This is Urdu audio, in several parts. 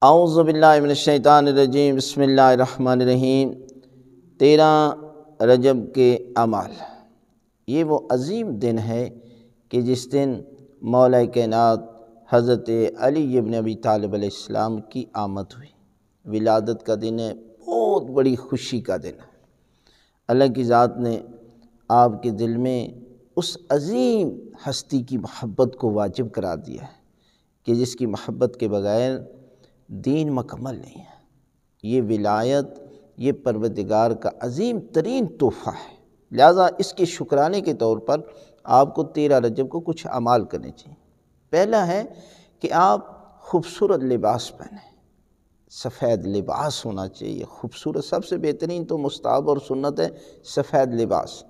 اعوذ باللہ من الشیطان الرجیم، بسم اللہ الرحمن الرحیم۔ 13 رجب کے اعمال، یہ وہ عظیم دن ہے کہ جس دن مولا کائنات حضرت علی ابن ابی طالب علیہ السلام کی آمد ہوئی۔ ولادت کا دن ہے، بہت بڑی خوشی کا دن ہے۔ اللہ کی ذات نے آپ کے دل میں اس عظیم ہستی کی محبت کو واجب قرار دیا ہے کہ جس کی محبت کے بغیر دین مکمل نہیں ہے۔ یہ ولایت، یہ پروردگار کا عظیم ترین تحفہ ہے، لہذا اس کے شکرانے کے طور پر آپ کو 13 رجب کو کچھ اعمال کرنے چاہیے۔ پہلا ہے کہ آپ خوبصورت لباس پہنیں، سفید لباس ہونا چاہیے، خوبصورت، سب سے بہترین تو مستحب اور سنت ہے سفید لباس۔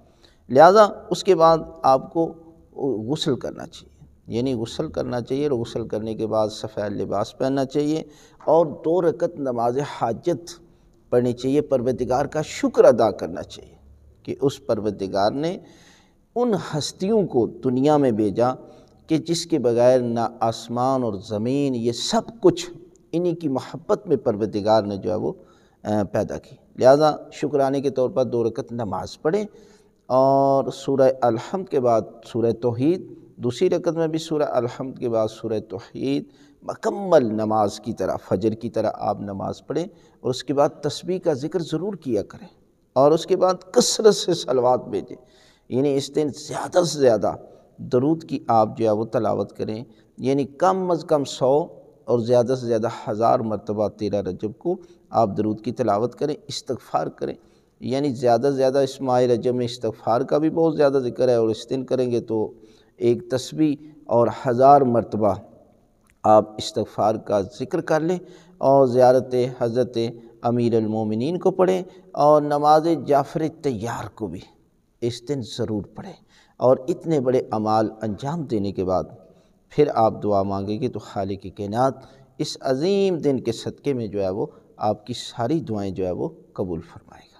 لہذا اس کے بعد آپ کو غسل کرنا چاہیے، یعنی غسل کرنا چاہیے، اور غسل کرنے کے بعد سفید لباس پہننا چاہیے اور 2 رکعت نماز حاجت پڑھنی چاہیے۔ پروردگار کا شکر ادا کرنا چاہیے کہ اس پروردگار نے ان ہستیوں کو دنیا میں بھیجا کہ جس کے بغیر نہ آسمان اور زمین، یہ سب کچھ انہی کی محبت میں پروردگار نے جو ہے وہ پیدا کی۔ لہذا شکرانے کے طور پر 2 رکعت نماز پڑھیں، اور سورہ الحمد کے بعد سورہ توحید، دوسری رکعت میں بھی سورہ الحمد کے بعد سورہ توحید، مکمل نماز کی طرح، فجر کی طرح آپ نماز پڑھیں، اور اس کے بعد تسبیح کا ذکر ضرور کیا کریں، اور اس کے بعد کثرت سے صلوات بھیجیں، یعنی اس دن زیادہ سے زیادہ درود کی آپ جو ہے وہ تلاوت کریں، یعنی کم از کم 100 اور زیادہ سے زیادہ 1000 مرتبہ 13 رجب کو آپ درود کی تلاوت کریں، استغفار کریں، یعنی زیادہ سے زیادہ اس ماہ رجب میں استغفار کا بھی بہت زیادہ ذکر ہے، اور اس دن کریں گے تو ایک تسبیح اور 1000 مرتبہ آپ استغفار کا ذکر کر لیں، اور زیارت حضرت امیر المومنین کو پڑھیں، اور نماز جعفر طیار کو بھی اس دن ضرور پڑھیں، اور اتنے بڑے اعمال انجام دینے کے بعد پھر آپ دعا مانگیں گے تو خالق کائنات اس عظیم دن کے صدقے میں جو ہے وہ آپ کی ساری دعائیں جو ہے وہ قبول فرمائے گا۔